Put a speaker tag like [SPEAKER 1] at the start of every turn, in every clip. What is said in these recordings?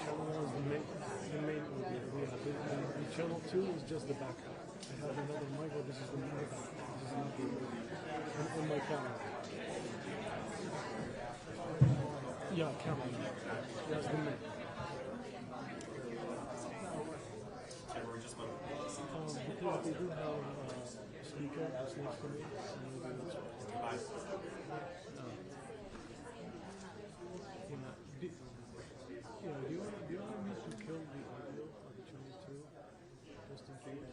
[SPEAKER 1] channel 1 is the main audio. The channel 2 is just the backup. I have another mic, but this is the main backup. This is not the audio. On my camera. Yeah, camera. That's the main. Because they do have a speaker just next to me. Do you want me to kill the audio on the channel 2? Just in case?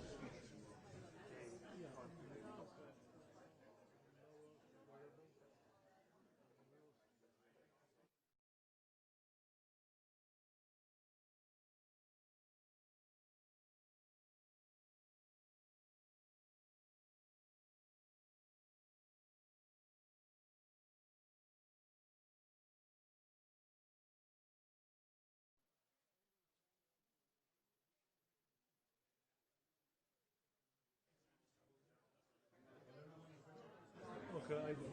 [SPEAKER 1] Okay, I do.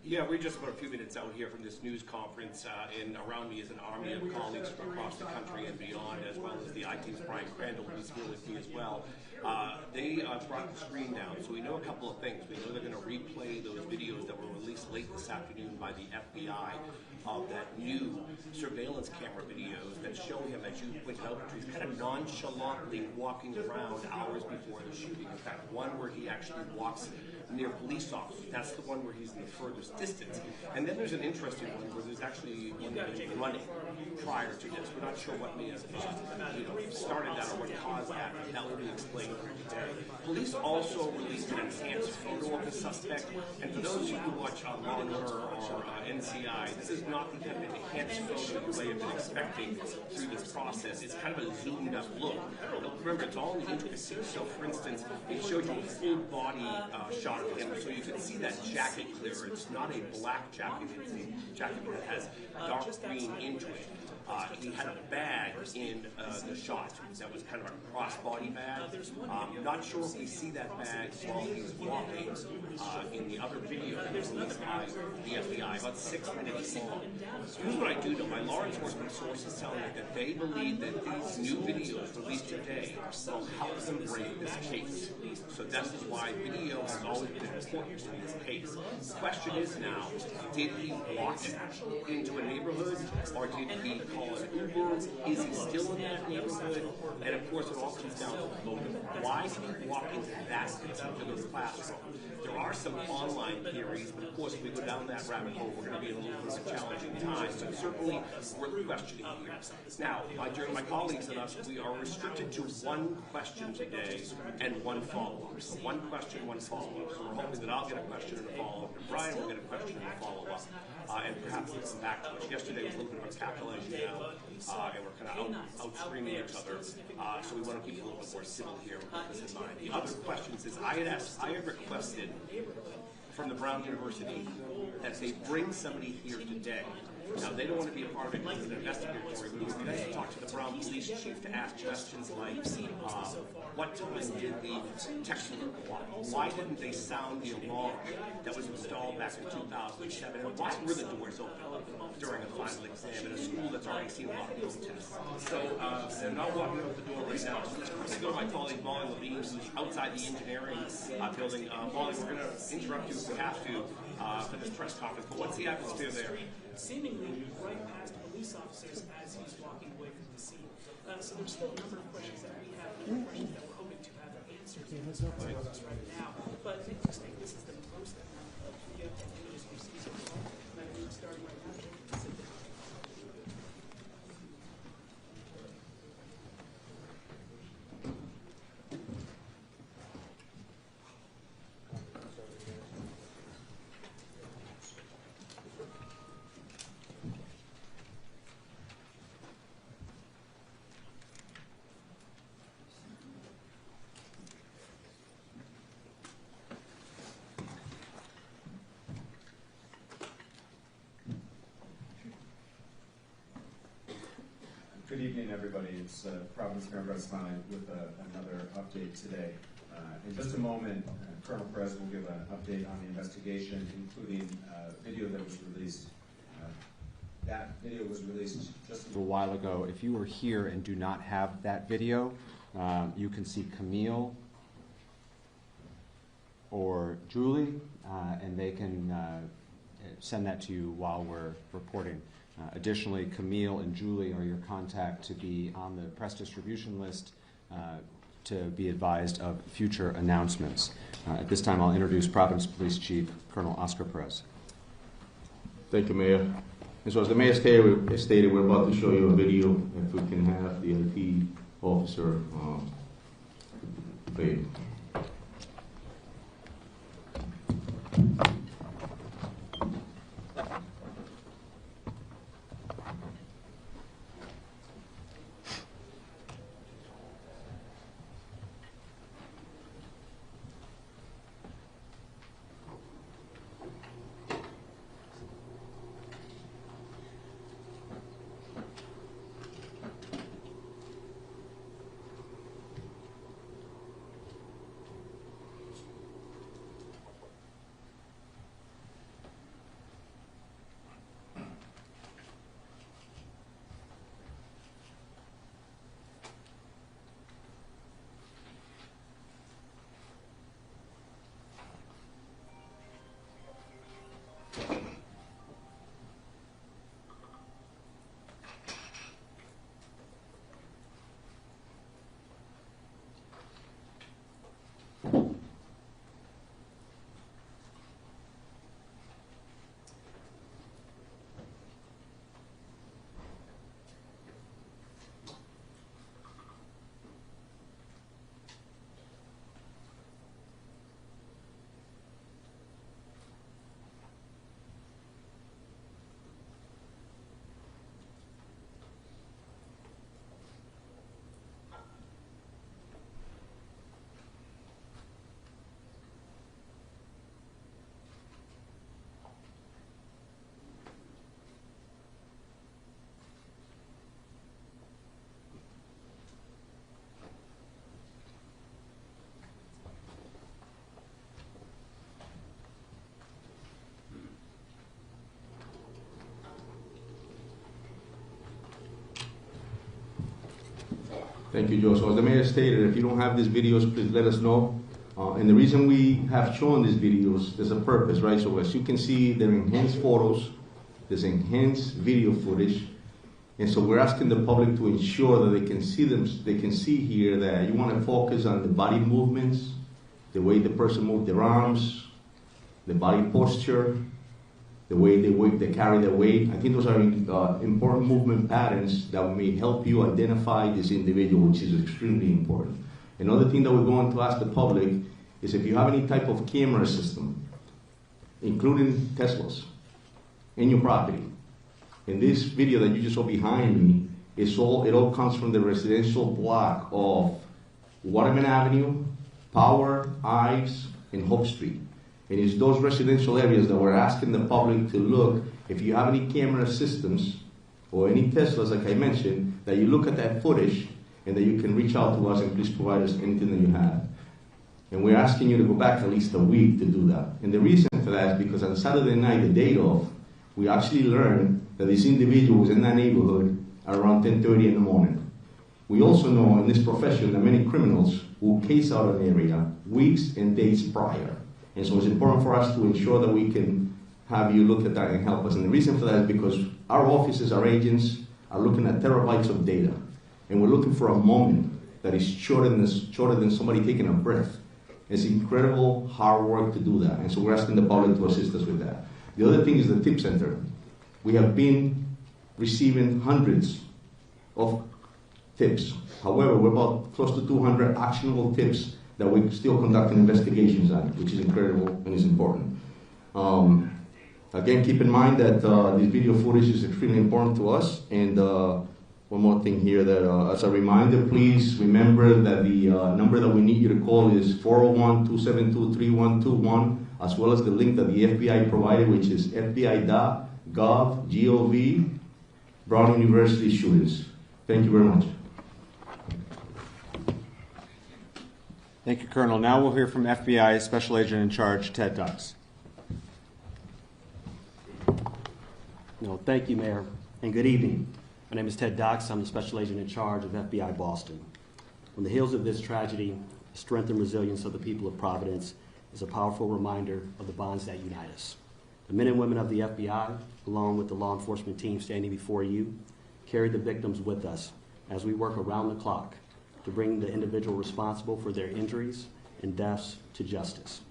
[SPEAKER 2] Yeah, we're just about a few minutes out here from this news conference, and around me is an army of colleagues from across the country and beyond, as well as the I-Team's Brian Crandall, who's here with me as well. They brought the screen down, so we know a couple of things. We know they're going to replay those videos that were released late this afternoon by the FBI of that new surveillance camera videos that show him, as you pointed out, he's kind of nonchalantly walking around hours before the shooting. In fact, one where he actually walks near police officers. That's the one where he's in the furthest distance. And then there's an interesting one where there's actually one that was running prior to this. We're not sure what may have started that or what caused that, but that will be explained for today. Police also released an enhanced photo of the suspect. And for those of you who watch Law & Order or NCI, this is not the kind of enhanced photo you may have been expecting through this process. It's kind of a zoomed up look. Remember, it's all in the intricacies. So, for instance, it showed you a full body shot of him, so you can see that jacket clear. It's not a black jacket, it's a jacket that has dark green into it. He had a bag in the shot that was kind of a crossbody bag. Not sure if we see that bag while he's walking in the other video that was released by the FBI, about 6 minutes long. Here's what I do know. My law enforcement sources tell me that they believe that these new videos released today will help them break this case. So this is why video has always been important in this case. The question is now, did he walk into a neighborhood, or did he call an Uber? Is he still in that neighborhood? And of course, it all comes down to the motive. Why did he walk into that particular classroom? There are some online theories, but of course, if we go down that rabbit hole, we're going to be in a little bit of a challenging time. So certainly, we're questioning here. Now, my colleagues and us, we are restricted to one question today and one follow-up. So one question, one follow-up. So we're hoping that I'll get a question and a follow-up, and Brian will get a question and a follow-up, and perhaps we'll come back to it. Yesterday was a little bit of a cackle, as you know, and we're kind of out-screaming each other. So we want to keep a little bit more civil here with this in mind. The other questions is I had requested from the Brown University that they bring somebody here today. Now, they don't want to be a part of it because it's an investigatory move. We need to talk to the Brown police chief to ask questions like, what time did the text alert go off? Why didn't they sound the alarm that was installed back in 2007? And why were the doors open during a final exam in a school that's already seen a lot of protests? So, I'm not walking out the door right now. So let's quickly go to my colleague, Molly Levine, who's outside the engineering building. Molly, we're going to interrupt you if we have to for this press conference. But what's the atmosphere there?
[SPEAKER 3] Seemingly right past police officers as he's walking away from the scene. So there's still a number of questions that we have, questions that we're hoping to have answers to right now. But I just think this is the most amount of video and images we've seen so far. And I think starting right now,
[SPEAKER 4] Good evening, everybody. It's Providence Mayor Smiley with another update today. In just a moment, Colonel Perez will give an update on the investigation, including video that was released. That video was released just a little while ago. If you were here and do not have that video, you can see Camille or Julie, and they can send that to you while we're reporting. Additionally, Camille and Julie are your contact to be on the press distribution list to be advised of future announcements. At this time, I'll introduce Providence Police Chief Colonel Oscar Perez.
[SPEAKER 5] Thank you, Mayor. And so as the Mayor stated, we're about to show you a video. If we can have the LT officer play it. Thank you, Joe. So as the mayor stated, if you don't have these videos, please let us know. And the reason we have shown these videos, there's a purpose, right? So as you can see, they're enhanced photos, there's enhanced video footage, and so we're asking the public to ensure that they can see them. They can see here that you want to focus on the body movements, the way the person moved their arms, the body posture, the way they carry their weight. I think those are important movement patterns that may help you identify this individual, which is extremely important. Another thing that we're going to ask the public is if you have any type of camera system, including Teslas, in your property. In this video that you just saw behind me, it all comes from the residential block of Waterman Avenue, Power, Ives, and Hope Street. And it's those residential areas that we're asking the public to look, if you have any camera systems or any Teslas, like I mentioned, that you look at that footage and that you can reach out to us and please provide us anything that you have. And we're asking you to go back at least a week to do that. And the reason for that is because on Saturday night, the day of, we actually learned that this individual was in that neighborhood at around 10:30 in the morning. We also know in this profession that many criminals will case out an area weeks and days prior. And so it's important for us to ensure that we can have you look at that and help us. And the reason for that is because our offices, our agents, are looking at terabytes of data. And we're looking for a moment that is shorter than somebody taking a breath. It's incredible hard work to do that. And so we're asking the public to assist us with that. The other thing is the tip center. We have been receiving hundreds of tips. However, we're about close to 200 actionable tips that we're still conducting investigations on, which is incredible and is important. Again, keep in mind that this video footage is extremely important to us. And one more thing here, that as a reminder, please remember that the number that we need you to call is 401-272-3121, as well as the link that the FBI provided, which is fbi.gov, Brown University shootings. Thank you very much.
[SPEAKER 6] Thank you, Colonel. Now we'll hear from FBI Special Agent in Charge, Ted Dux.
[SPEAKER 7] No, thank you, Mayor, and good evening. My name is Ted Dux. I'm the Special Agent in Charge of FBI Boston. On the heels of this tragedy, the strength and resilience of the people of Providence is a powerful reminder of the bonds that unite us. The men and women of the FBI, along with the law enforcement team standing before you, carry the victims with us as we work around the clock to bring the individual responsible for their injuries and deaths to justice.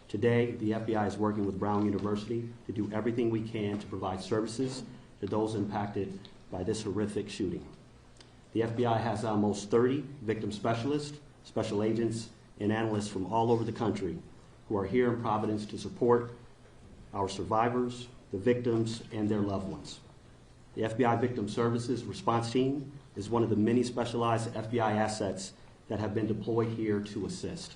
[SPEAKER 7] Today, the FBI is working with Brown University to do everything we can to provide services to those impacted by this horrific shooting. The FBI has almost 30 victim specialists, special agents, and analysts from all over the country who are here in Providence to support our survivors, the victims, and their loved ones. The FBI Victim Services Response Team is one of the many specialized FBI assets that have been deployed here to assist.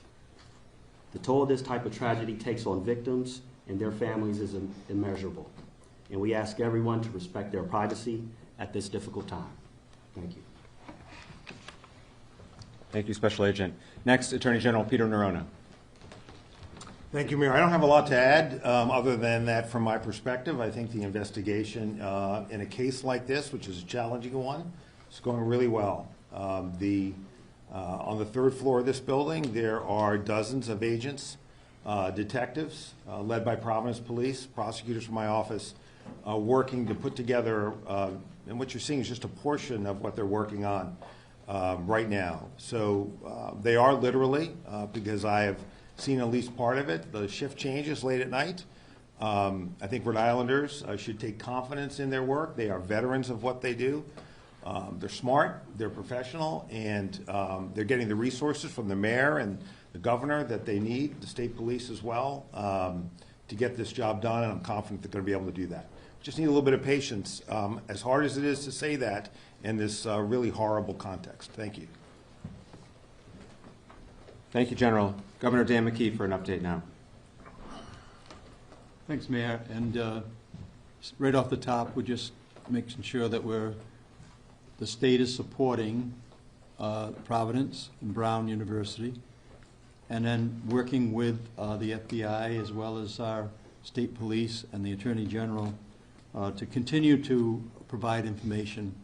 [SPEAKER 7] The toll this type of tragedy takes on victims and their families is immeasurable, and we ask everyone to respect their privacy at this difficult time. Thank you.
[SPEAKER 6] Thank you, Special Agent. Next, Attorney General Peter Nerona.
[SPEAKER 8] Thank you, Mayor. I don't have a lot to add other than that from my perspective. I think the investigation in a case like this, which is a challenging one, is going really well. On the third floor of this building, there are dozens of agents, detectives, led by Providence Police, prosecutors from my office, working to put together, and what you're seeing is just a portion of what they're working on right now. So they are literally, because I have seen at least part of it, the shift changes late at night. I think Rhode Islanders should take confidence in their work. They are veterans of what they do. They're smart, they're professional, and they're getting the resources from the mayor and the governor that they need, the state police as well, to get this job done, and I'm confident they're going to be able to do that. Just need a little bit of patience, as hard as it is to say that in this really horrible context. Thank you.
[SPEAKER 6] Thank you, General. Governor Dan McKee for an update now.
[SPEAKER 9] Thanks, Mayor. And right off the top, we're just making sure that the state is supporting Providence and Brown University, and then working with the FBI as well as our state police and the Attorney General to continue to provide information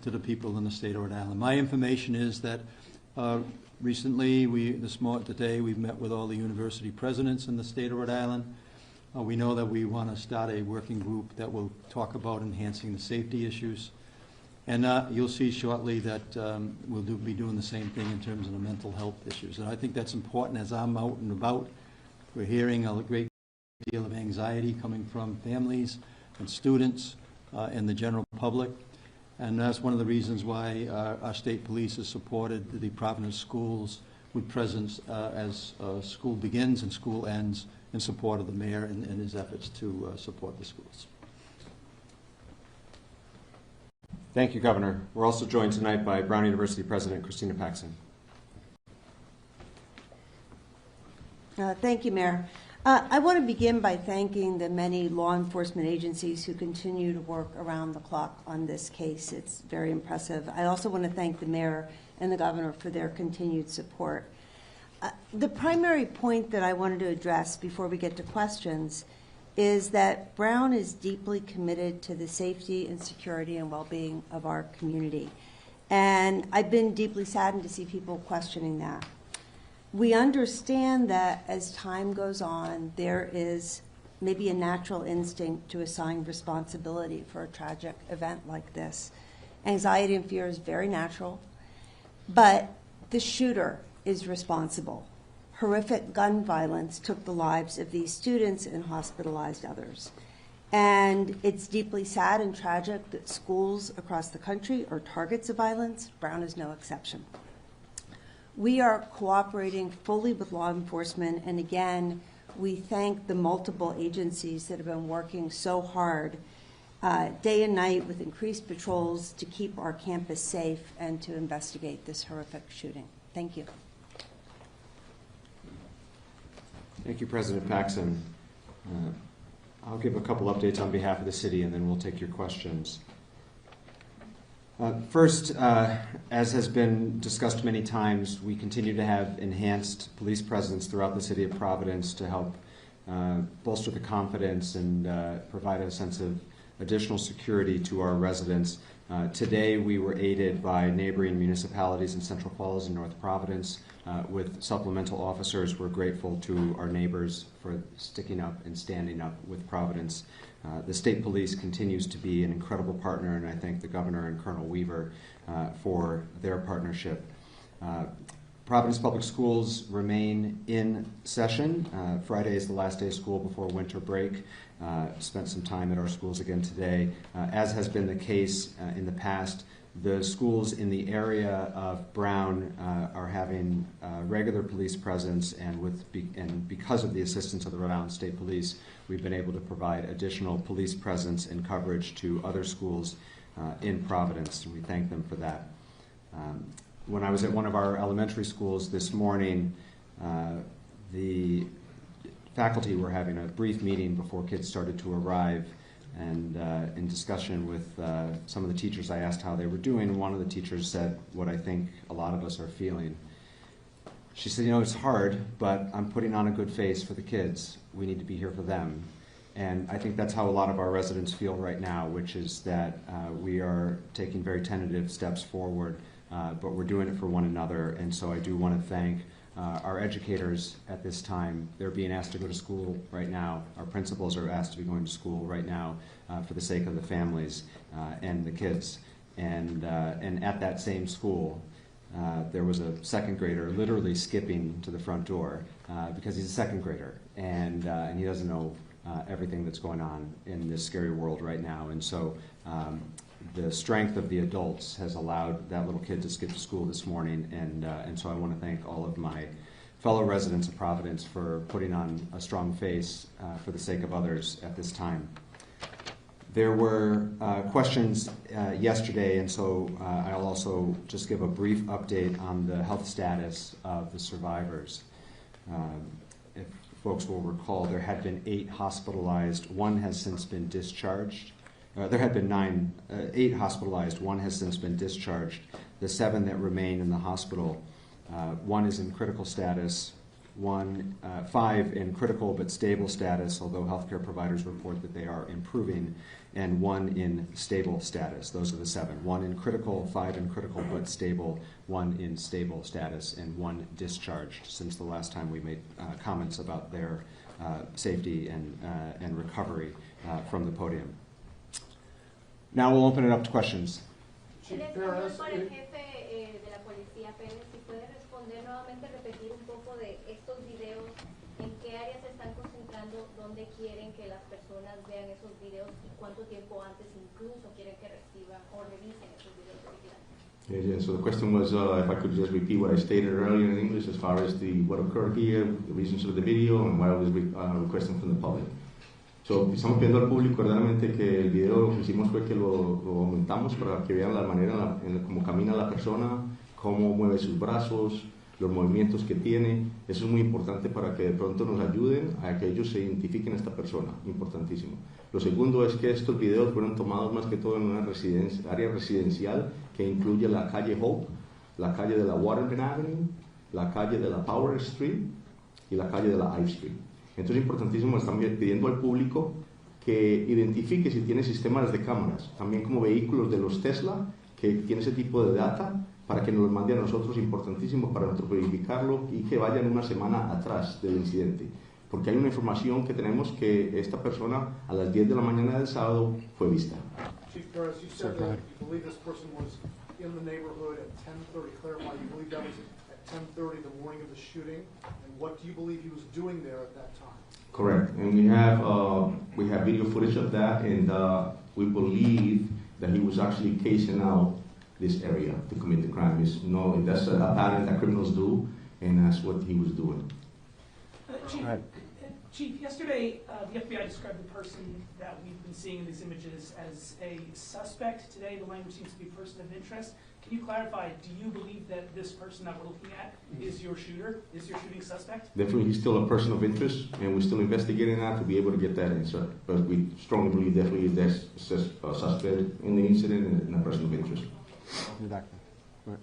[SPEAKER 9] to the people in the state of Rhode Island. My information is that recently, today, we've met with all the university presidents in the state of Rhode Island. We know that we want to start a working group that will talk about enhancing the safety issues. And you'll see shortly that we'll be doing the same thing in terms of the mental health issues. And I think that's important as I'm out and about. We're hearing a great deal of anxiety coming from families and students and the general public. And that's one of the reasons why our state police has supported the Providence schools with presence as school begins and school ends, in support of the mayor and his efforts to support the schools.
[SPEAKER 6] Thank you, Governor. We're also joined tonight by Brown University President Christina Paxson.
[SPEAKER 10] Thank you, Mayor. I want to begin by thanking the many law enforcement agencies who continue to work around the clock on this case. It's very impressive. I also want to thank the mayor and the governor for their continued support. The primary point that I wanted to address before we get to questions is that Brown is deeply committed to the safety and security and well-being of our community. And I've been deeply saddened to see people questioning that. We understand that as time goes on, there is maybe a natural instinct to assign responsibility for a tragic event like this. Anxiety and fear is very natural, but the shooter is responsible. Horrific gun violence took the lives of these students and hospitalized others. And it's deeply sad and tragic that schools across the country are targets of violence. Brown is no exception. We are cooperating fully with law enforcement, and again, we thank the multiple agencies that have been working so hard day and night with increased patrols to keep our campus safe and to investigate this horrific shooting. Thank you.
[SPEAKER 6] Thank you, President Paxson. I'll give a couple updates on behalf of the city, and then we'll take your questions. First, as has been discussed many times, we continue to have enhanced police presence throughout the city of Providence to help bolster the confidence and provide a sense of additional security to our residents. Today, we were aided by neighboring municipalities in Central Falls and North Providence with supplemental officers. We're grateful to our neighbors for sticking up and standing up with Providence. The state police continues to be an incredible partner, and I thank the governor and Colonel Weaver for their partnership. Providence Public Schools remain in session. Friday is the last day of school before winter break. Spent some time at our schools again today. As has been the case in the past, the schools in the area of Brown are having regular police presence, and because of the assistance of the Rhode Island State Police, we've been able to provide additional police presence and coverage to other schools in Providence, and we thank them for that. When I was at one of our elementary schools this morning, the faculty were having a brief meeting before kids started to arrive, and in discussion with some of the teachers, I asked how they were doing. One of the teachers said what I think a lot of us are feeling. She said, it's hard, but I'm putting on a good face for the kids. We need to be here for them. And I think that's how a lot of our residents feel right now, which is that we are taking very tentative steps forward, but we're doing it for one another. And so I do want to thank our educators at this time. They're being asked to go to school right now. Our principals are asked to be going to school right now for the sake of the families and the kids. And at that same school, there was a second grader literally skipping to the front door because he's a second grader, and he doesn't know everything that's going on in this scary world right now. And so the strength of the adults has allowed that little kid to skip to school this morning, and so I want to thank all of my fellow residents of Providence for putting on a strong face for the sake of others at this time. There were questions yesterday, and so I'll also just give a brief update on the health status of the survivors. If folks will recall, there had been 8 hospitalized. One has since been discharged. There had been 8 hospitalized. One has since been discharged. The 7 that remain in the hospital, one is in critical status, 5 in critical but stable status, although healthcare providers report that they are improving, and 1 in stable status. Those are the 7. 1 in critical, 5 in critical but stable, 1 in stable status, and 1 discharged since the last time we made comments about their safety and recovery from the podium. Now we'll open it up to questions.
[SPEAKER 11] En español, para el jefe de la policía, Pérez, si puede responder nuevamente, repetir un poco de estos videos, en qué áreas se están concentrando, dónde quieren que las personas vean esos videos y cuánto tiempo antes incluso quieren que reciban o revisen esos videos de vigilancia.
[SPEAKER 5] Yeah, so the question was if I could just repeat what I stated earlier in English as far as what occurred here, the reasons of the video, and what I was requesting from the public. So, estamos pidiendo al público verdaderamente que el video lo que hicimos fue que lo aumentamos para que vean la manera en cómo camina la persona, cómo mueve sus brazos, los movimientos que tiene. Eso es muy importante para que de pronto nos ayuden a que ellos se identifiquen a esta persona, importantísimo. Lo segundo es que estos videos fueron tomados más que todo en una área residencial que incluye la calle Hope, la calle de la Waterman Avenue, la calle de la Power Street y la calle de la Ive Street. Entonces es importantísimo, están pidiendo al público que identifique si tiene sistemas de cámaras, también como vehículos de los Tesla, que tiene ese tipo de data, para que nos los mande a nosotros, importantísimo para nosotros verificarlo y que vayan una semana atrás del incidente. Porque hay una información que tenemos que esta persona a las 10 de la mañana del sábado fue vista.
[SPEAKER 1] Chief Perez, you said that you believe this person was in the neighborhood at 10:30. Clarify, you believe that was at 10:30 the morning of the shooting, and what do you believe he was doing there at that time?
[SPEAKER 5] Correct, and we have video footage of that, and we believe that he was actually casing out this area to commit the crime. That's a pattern that criminals do, and that's what he was doing.
[SPEAKER 3] Chief, yesterday the FBI described the person that we've been seeing in these images as a suspect. Today the language seems to be person of interest. Can you clarify, do you believe that this person that we're looking at is your shooter, is your shooting suspect?
[SPEAKER 5] Definitely, he's still a person of interest, and we're still investigating that to be able to get that answer. But we strongly believe definitely there's a suspect in the incident and a person of interest.
[SPEAKER 6] In the back.
[SPEAKER 11] An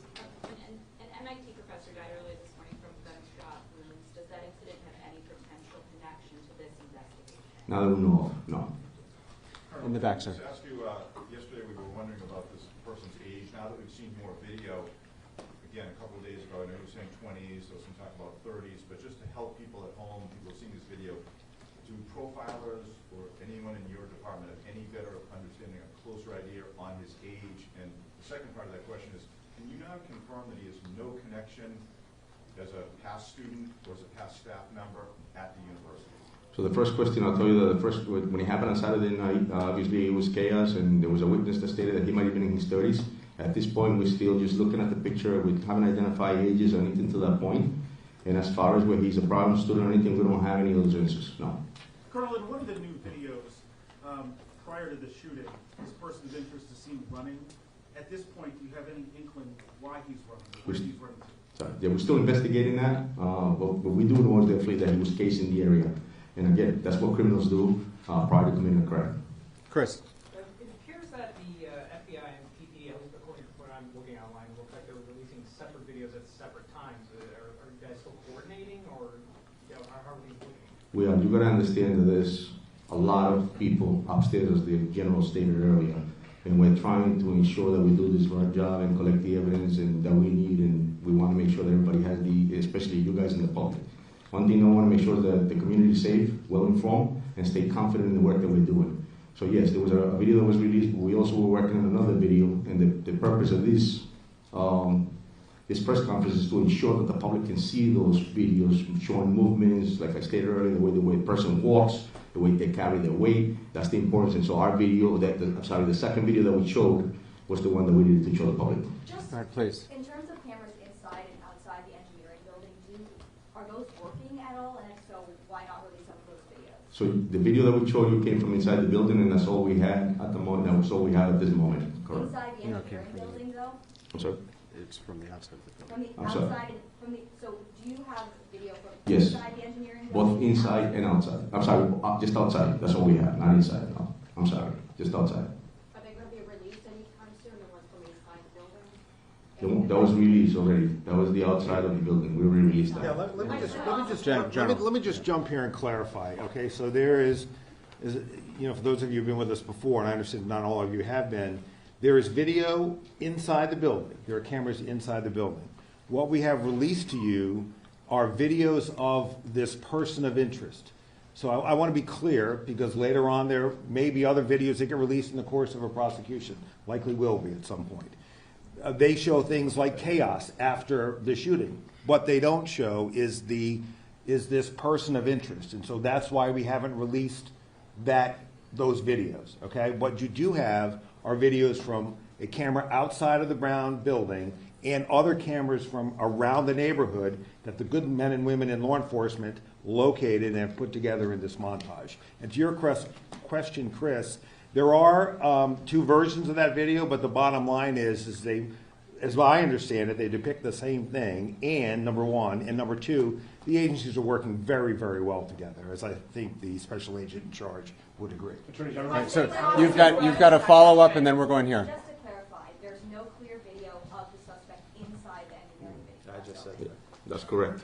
[SPEAKER 11] MIT professor died earlier this morning from gunshot wounds. Does that incident have any potential connection to this investigation?
[SPEAKER 5] Now that we know of, no.
[SPEAKER 6] In the back, sir.
[SPEAKER 12] I asked you, yesterday we were wondering about this person's age. Now that we've seen more video, again, a couple of days ago, I know you were saying 20s, there was some talk about 30s, but just to help people at home, people seeing this video, do profilers or anyone in your department have any better understanding, a closer idea on his age? And the second part of that question is, can you now confirm that he has no connection as a past student or as a past staff member at the university?
[SPEAKER 5] So the first question, I'll tell you that when it happened on Saturday night, obviously it was chaos, and there was a witness that stated that he might have been in his 30s. At this point, we're still just looking at the picture. We haven't identified ages or anything to that point. And as far as where he's a problem student or anything, we don't have any of those answers, no.
[SPEAKER 13] Colonel, in one of the new videos prior to the shooting, this person's interest is seen running. At this point, do you have any inkling why he's running, or where he's running to?
[SPEAKER 5] Sorry. Yeah, we're still investigating that, but we do know definitely that he was casing the area. And again, that's what criminals do prior to committing a crime.
[SPEAKER 6] Chris.
[SPEAKER 14] It appears that the FBI and PP, at least according to what I'm looking online, it looks like they were releasing separate videos at separate times. Are you guys still coordinating, or how are these looking?
[SPEAKER 5] We are. You got to understand that there's a lot of people upstairs, as the general stated earlier, and we're trying to ensure that we do this right job and collect the evidence and that we need, and we want to make sure that everybody has especially you guys in the public. One thing I want to make sure that the community is safe, well-informed, and stay confident in the work that we're doing. So yes, there was a video that was released, but we also were working on another video, and the purpose of this press conference is to ensure that the public can see those videos showing movements, like I stated earlier, the way a person walks, the way they carry their weight. That's the importance. And so our video, the second video that we showed was the one that we needed to show the public.
[SPEAKER 11] Just
[SPEAKER 6] all right, please.
[SPEAKER 11] In terms of cameras inside and outside the engineering building, are those working at all? And if so, why not release some of those videos?
[SPEAKER 5] So the video that we showed you came from inside the building, and that's all we had at the moment. That's all we have at this moment. Correct.
[SPEAKER 11] Inside the engineering building, though?
[SPEAKER 5] I'm sorry?
[SPEAKER 6] It's from the outside of the building.
[SPEAKER 11] From the
[SPEAKER 5] I'm
[SPEAKER 11] outside,
[SPEAKER 5] sorry.
[SPEAKER 11] so do you have video from
[SPEAKER 5] Yes.
[SPEAKER 11] inside the engineering building?
[SPEAKER 5] Both inside and outside. I'm sorry, just outside. That's all we have, not inside. No, I'm sorry, just outside.
[SPEAKER 11] Are they going to be released anytime soon, the ones from inside the building?
[SPEAKER 5] The that was released already. That was the outside of the building. We released that.
[SPEAKER 8] Yeah, let me just jump here and clarify, okay? So there is, you know, for those of you who've been with us before, and I understand not all of you have been, there is video inside the building. There are cameras inside the building. What we have released to you are videos of this person of interest. So I want to be clear, because later on there may be other videos that get released in the course of a prosecution, likely will be at some point. They show things like chaos after the shooting. What they don't show is this person of interest, and so that's why we haven't released those videos. Okay, what you do have are videos from a camera outside of the Brown building and other cameras from around the neighborhood that the good men and women in law enforcement located and put together in this montage. And to your question, Chris, there are 2 versions of that video, but the bottom line is they, as I understand it, they depict the same thing, and number one, and number two, the agencies are working very, very well together, as I think the special agent in charge would agree.
[SPEAKER 6] Attorney General. Right, so you've got a follow-up, and then we're going here.
[SPEAKER 11] Just to clarify, there's no clear video of the suspect inside the engineering video.
[SPEAKER 8] I just said that.
[SPEAKER 5] That's correct.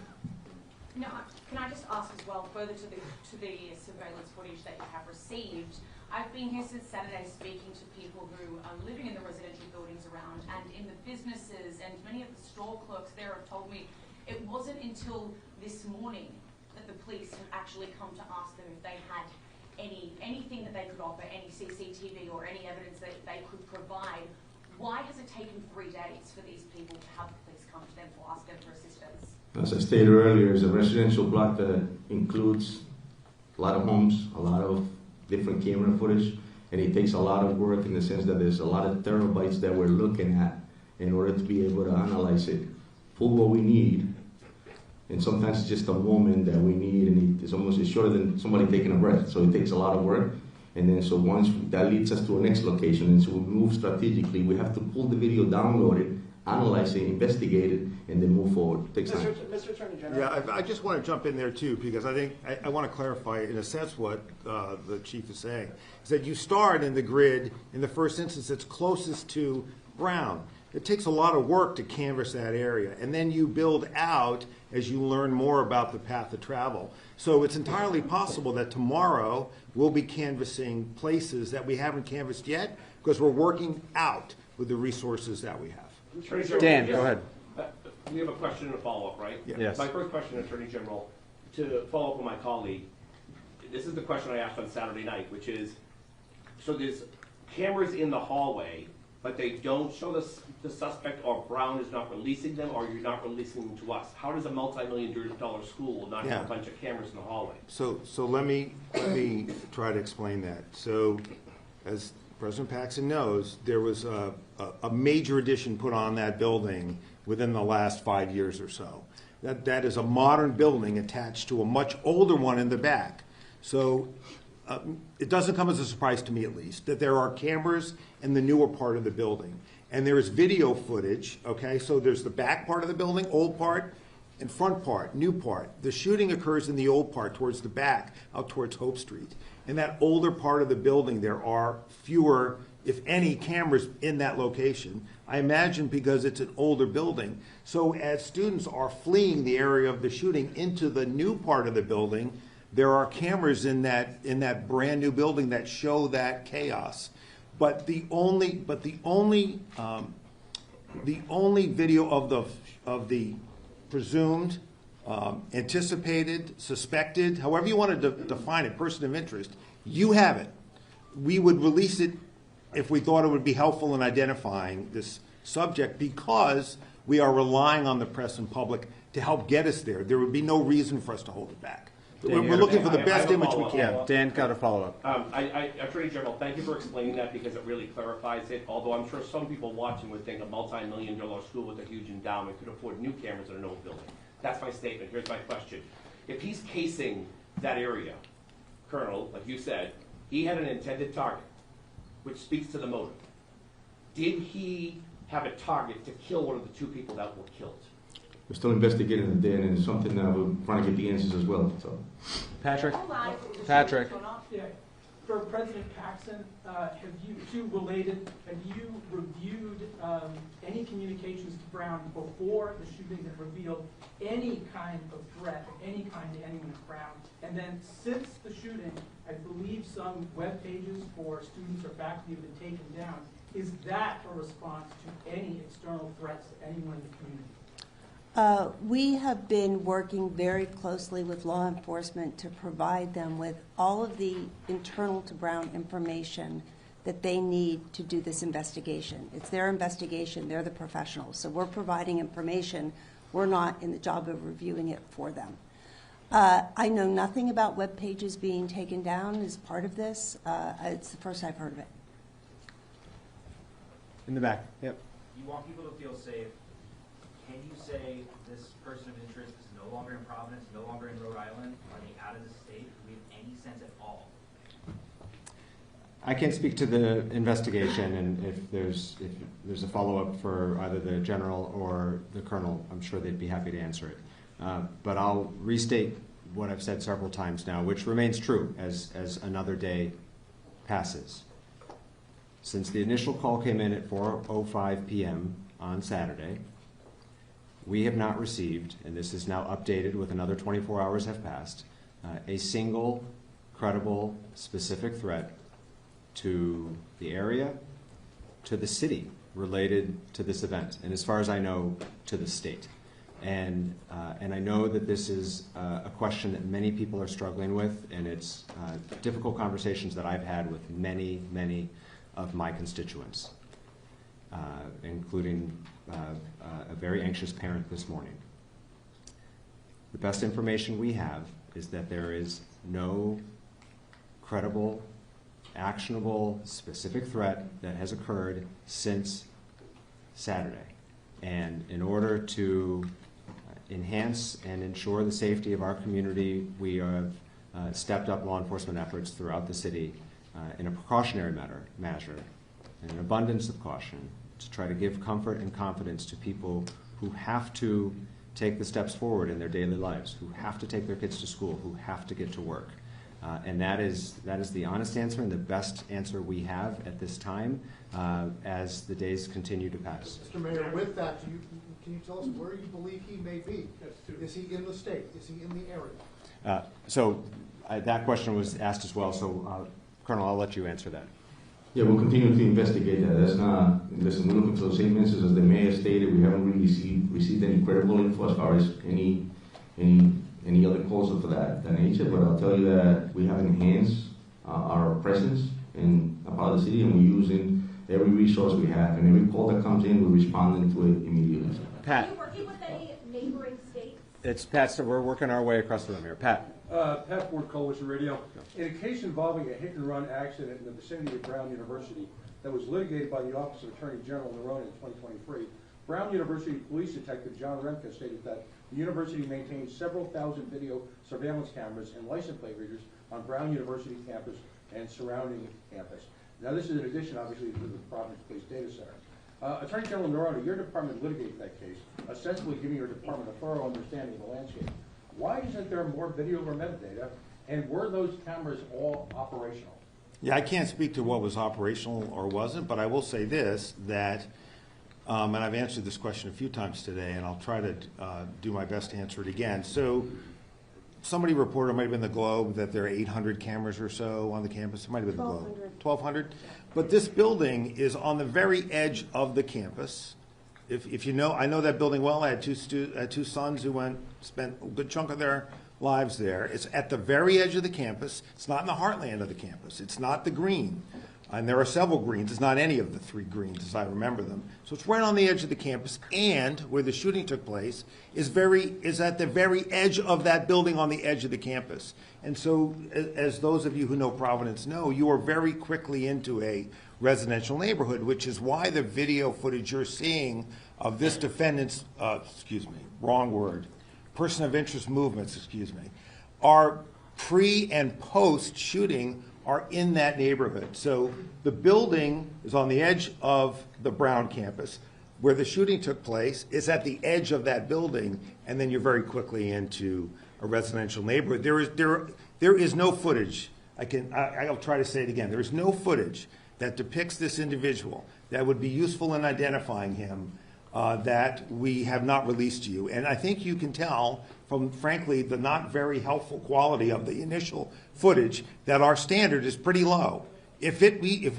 [SPEAKER 15] No, can I just ask as well, further to the surveillance footage that you have received? I've been here since Saturday speaking to people who are living in the residential buildings around and in the businesses, and many of the store clerks there have told me it wasn't until this morning that the police have actually come to ask them if they had anything that they could offer, any CCTV or any evidence that they could provide. Why has it taken 3 days for these people to have the police come to them to ask them for assistance?
[SPEAKER 5] As I stated earlier, it's a residential block that includes a lot of homes, a lot of different camera footage, and it takes a lot of work in the sense that there's a lot of terabytes that we're looking at in order to be able to analyze it, pull what we need, and sometimes it's just a moment that we need, and it's shorter than somebody taking a breath, so it takes a lot of work. And then so once that leads us to a next location, and so we move strategically, we have to pull the video, download it, analyze it, investigate it, and then move forward. It takes time.
[SPEAKER 14] Mr. Attorney General.
[SPEAKER 8] Yeah, I just want to jump in there too, because I think I want to clarify in a sense what the chief is saying. Is that you start in the grid in the first instance that's closest to Brown. It takes a lot of work to canvass that area, and then you build out as you learn more about the path of travel. So it's entirely possible that tomorrow we'll be canvassing places that we haven't canvassed yet, because we're working out with the resources that we have.
[SPEAKER 6] Dan, go ahead.
[SPEAKER 2] We have a question and a follow-up, right?
[SPEAKER 8] Yeah.
[SPEAKER 6] Yes.
[SPEAKER 2] My first question, Attorney General, to follow up with my colleague, this is the question I asked on Saturday night, which is, so there's cameras in the hallway, but they don't show the suspect, or Brown is not releasing them, or you're not releasing them to us. How does a multi-million-dollar school not have a bunch of cameras in the hallway?
[SPEAKER 8] So let me try to explain that. So as President Paxson knows, there was a major addition put on that building within the last 5 years or so. That is a modern building attached to a much older one in the back. So it doesn't come as a surprise to me, at least, that there are cameras in the newer part of the building. And there is video footage, okay? So there's the back part of the building, old part, and front part, new part. The shooting occurs in the old part, towards the back, out towards Hope Street. In that older part of the building, there are fewer, if any, cameras in that location. I imagine because it's an older building. So as students are fleeing the area of the shooting into the new part of the building, there are cameras in that brand new building that show that chaos. But the only video of the presumed, anticipated, suspected, however you want to define it, person of interest, you have it. We would release it if we thought it would be helpful in identifying this subject, because we are relying on the press and public to help get us there. There would be no reason for us to hold it back. We're looking for the best image we can.
[SPEAKER 6] Dan, got a follow-up.
[SPEAKER 2] Attorney General, thank you for explaining that, because it really clarifies it. Although I'm sure some people watching would think a multi-million-dollar school with a huge endowment could afford new cameras in an old building. That's my statement. Here's my question. If he's casing that area, Colonel, like you said, he had an intended target, which speaks to the motive. Did he have a target to kill one of the 2 people that were killed?
[SPEAKER 5] We're still investigating it, Dan, and it's something that we're trying to get the answers as well. So,
[SPEAKER 6] Patrick.
[SPEAKER 14] Yeah. For President Paxson, have you reviewed any communication
[SPEAKER 16] communications to Brown before the shooting that revealed any kind of threat, any kind to anyone at Brown. And then since the shooting, I believe some web pages for students or faculty have been taken down. Is that a response to any external threats to anyone in the community?
[SPEAKER 10] We have been working very closely with law enforcement to provide them with all of the internal to Brown information that they need to do this investigation. It's their investigation, they're the professionals. So we're providing information. We're not in the job of reviewing it for them. I know nothing about web pages being taken down as part of this. It's the first I've heard of it.
[SPEAKER 6] In the back, yep.
[SPEAKER 17] You want people to feel safe. Can you say this person of interest is no longer in Providence, no longer in Rhode Island? Are they out of the state? Do we have any sense at all?
[SPEAKER 6] I can't speak to the investigation, and if there's a follow-up for either the general or the colonel, I'm sure they'd be happy to answer it. But I'll restate what I've said several times now, which remains true as another day passes. Since the initial call came in at 4:05 p.m. on Saturday, we have not received, and this is now updated with another 24 hours have passed, a single credible, specific threat to the area, to the city related to this event, and as far as I know, to the state. And I know that this is a question that many people are struggling with, and it's difficult conversations that I've had with many, many of my constituents, including a very anxious parent this morning. The best information we have is that there is no credible, actionable, specific threat that has occurred since Saturday. And in order to enhance and ensure the safety of our community, we have stepped up law enforcement efforts throughout the city in a precautionary measure, an abundance of caution, to try to give comfort and confidence to people who have to take the steps forward in their daily lives, who have to take their kids to school, who have to get to work. And that is the honest answer and the best answer we have at this time as the days continue to pass.
[SPEAKER 1] Mr. Mayor, with that, can you tell us where you believe he may be? Is he in the state? Is he in the area?
[SPEAKER 6] That question was asked as well, so Colonel, I'll let you answer that.
[SPEAKER 5] Yeah, we'll continue to investigate that. That's not, listen, we're looking for the same answers as the mayor stated. We haven't really received any credible info as far as any other calls of that nature, but I'll tell you that we have enhanced our presence in a part of the city, and we're using every resource we have, and every call that comes in, we're responding to it immediately.
[SPEAKER 6] Pat.
[SPEAKER 11] Are you working with any neighboring states?
[SPEAKER 6] It's Pat, so we're working our way across the room here. Pat.
[SPEAKER 18] Pat Ford, Coalition Radio. In a case involving a hit-and-run accident in the vicinity of Brown University that was litigated by the Office of Attorney General Nerone in 2023, Brown University Police Detective John Remke stated that the university maintains several thousand video surveillance cameras and license plate readers on Brown University campus and surrounding campus. Now, this is in addition, obviously, to the Providence Police Data Center. Attorney General Nerone, your department litigated that case, ostensibly giving your department a thorough understanding of the landscape. Why isn't there more video or metadata, and were those cameras all operational?
[SPEAKER 8] Yeah, I can't speak to what was operational or wasn't, but I will say this, that, and I've answered this question a few times today, and I'll try to do my best to answer it again. So somebody reported, it might have been the Globe, that there are 800 cameras or so on the campus. It might have been the Globe. 1,200. But this building is on the very edge of the campus. If you know, I know that building well. I had two sons who spent a good chunk of their lives there. It's at the very edge of the campus. It's not in the heartland of the campus. It's not the green. And there are several greens. It's not any of the three greens as I remember them. So it's right on the edge of the campus, and where the shooting took place is at the very edge of that building on the edge of the campus. And so, as those of you who know Providence know, you are very quickly into a residential neighborhood, which is why the video footage you're seeing of this defendant's, person of interest movements, are pre and post shooting are in that neighborhood. So the building is on the edge of the Brown campus. Where the shooting took place is at the edge of that building, and then you're very quickly into a residential neighborhood. There is no footage. I'll try to say it again. There is no footage that depicts this individual that would be useful in identifying him that we have not released to you. And I think you can tell from, frankly, the not very helpful quality of the initial footage that our standard is pretty low. If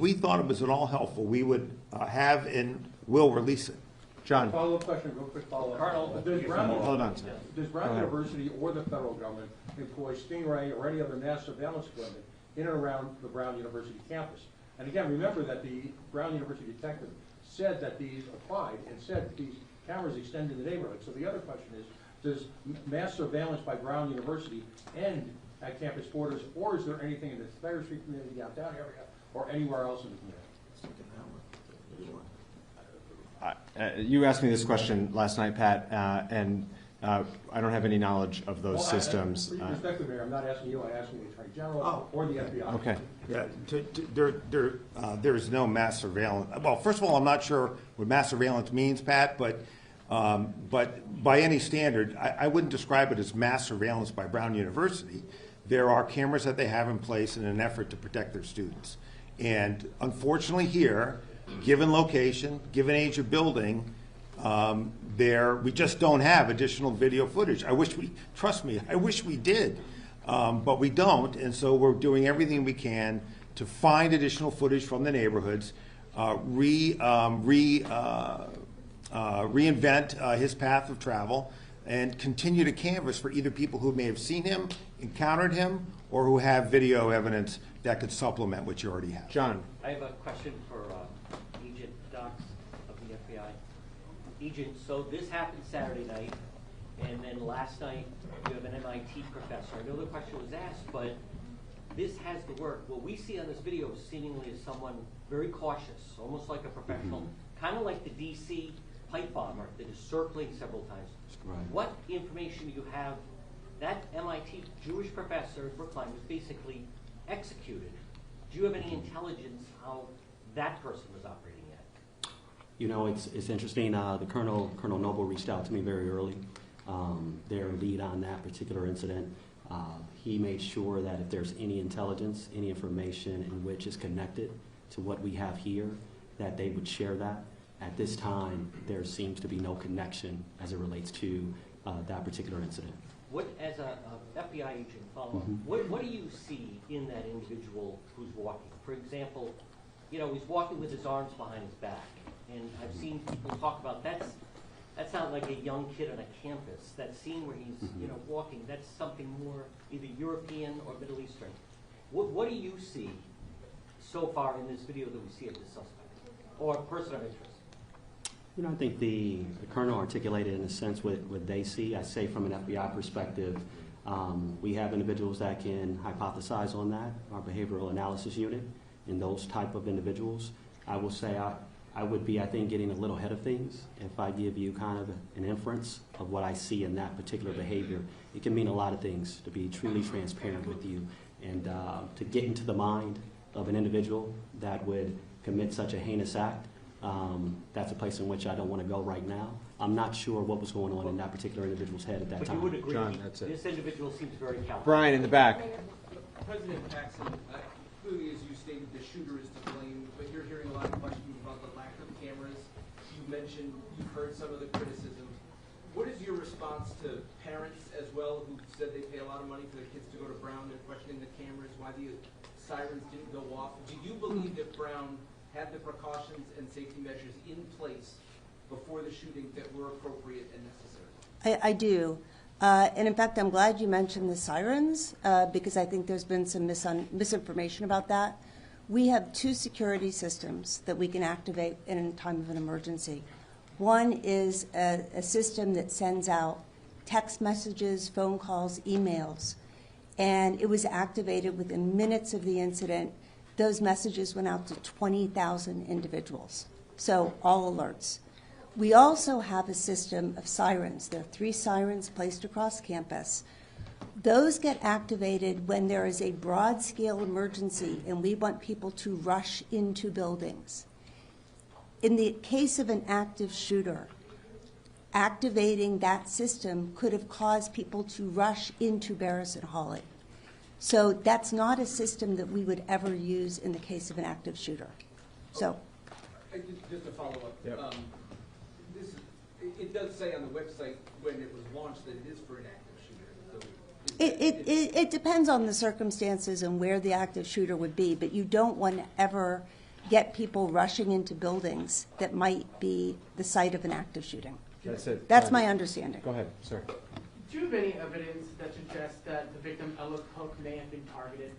[SPEAKER 8] we thought it was at all helpful, we would have and will release it.
[SPEAKER 6] John.
[SPEAKER 18] Follow-up question, real quick follow-up.
[SPEAKER 8] Colonel,
[SPEAKER 18] does Brown,
[SPEAKER 6] hold on.
[SPEAKER 18] Does Brown University or the federal government employ Stingray or any other mass surveillance equipment in and around the Brown University campus? And again, remember that the Brown University detective said that these applied and said that these cameras extend to the neighborhood. So the other question is, does mass surveillance by Brown University end at campus borders, or is there anything in the Thayer Street community, downtown area, or anywhere else in the community?
[SPEAKER 6] You asked me this question last night, Pat, and I don't have any knowledge of those systems.
[SPEAKER 18] Respectfully, Mayor, I'm not asking you, I'm asking the Attorney General or the FBI.
[SPEAKER 6] Okay.
[SPEAKER 8] Yeah, there is no mass surveillance. Well, first of all, I'm not sure what mass surveillance means, Pat, but by any standard, I wouldn't describe it as mass surveillance by Brown University. There are cameras that they have in place in an effort to protect their students. And unfortunately here, given location, given age of building, we just don't have additional video footage. Trust me, I wish we did, but we don't, and so we're doing everything we can to find additional footage from the neighborhoods, reinvent his path of travel, and continue to canvass for either people who may have seen him, encountered him, or who have video evidence that could supplement what you already have.
[SPEAKER 6] John.
[SPEAKER 19] I have a question for Agent Dox of the FBI. Agent, so this happened Saturday night, and then last night you have an MIT professor. I know the question was asked, but this has to work. What we see on this video seemingly is someone very cautious, almost like a professional, kind of like the DC pipe bomber that is circling several times.
[SPEAKER 6] Right.
[SPEAKER 19] What information do you have? That MIT Jewish professor in Brookline was basically executed. Do you have any intelligence how that person was operating yet?
[SPEAKER 7] You know, it's interesting. The Colonel Noble reached out to me very early. Their lead on that particular incident. He made sure that if there's any intelligence, any information in which is connected to what we have here, that they would share that. At this time, there seems to be no connection as it relates to that particular incident.
[SPEAKER 19] What, as a FBI agent follow-up, what do you see in that individual who's walking? For example, you know, he's walking with his arms behind his back, and I've seen people talk about that's not like a young kid on a campus. That scene where he's you know walking, that's something more either European or Middle Eastern. What do you see so far in this video that we see of this suspect or person of interest?
[SPEAKER 7] You know, I think the Colonel articulated in a sense what they see. I say from an FBI perspective, we have individuals that can hypothesize on that, our behavioral analysis unit, and those type of individuals. I will say I would be, I think, getting a little ahead of things if I give you kind of an inference of what I see in that particular behavior. It can mean a lot of things, to be truly transparent with you, and to get into the mind of an individual that would commit such a heinous act. That's a place in which I don't want to go right now. I'm not sure what was going on in that particular individual's head at that time.
[SPEAKER 19] But you would agree,
[SPEAKER 6] John, that's it.
[SPEAKER 19] this individual seems very calculated.
[SPEAKER 6] Brian in the back.
[SPEAKER 20] President Paxson, clearly, as you stated, the shooter is to blame, but you're hearing a lot of questions about the lack of cameras. You mentioned you've heard some of the criticisms. What is your response to parents as well who said they pay a lot of money for their kids to go to Brown? They're questioning the cameras, why the sirens didn't go off. Do you believe that Brown had the precautions and safety measures in place before the shooting that were appropriate and necessary?
[SPEAKER 10] I do. And in fact, I'm glad you mentioned the sirens because I think there's been some misinformation about that. We have two security systems that we can activate in time of an emergency. One is a system that sends out text messages, phone calls, emails, and it was activated within minutes of the incident. Those messages went out to 20,000 individuals, so all alerts. We also have a system of sirens. There are 3 sirens placed across campus. Those get activated when there is a broad-scale emergency and we want people to rush into buildings. In the case of an active shooter, activating that system could have caused people to rush into Barris and Hawley. So that's not a system that we would ever use in the case of an active shooter. So,
[SPEAKER 20] Just to follow up,
[SPEAKER 6] Yep.
[SPEAKER 20] it does say on the website when it was launched that it is for an active shooter. So
[SPEAKER 10] It depends on the circumstances and where the active shooter would be, but you don't want to ever get people rushing into buildings that might be the site of an active shooting.
[SPEAKER 6] That's it.
[SPEAKER 10] That's my understanding.
[SPEAKER 6] Go ahead, sir.
[SPEAKER 21] Do you have any evidence that suggests that the victim, Ella Cook, may have been targeted?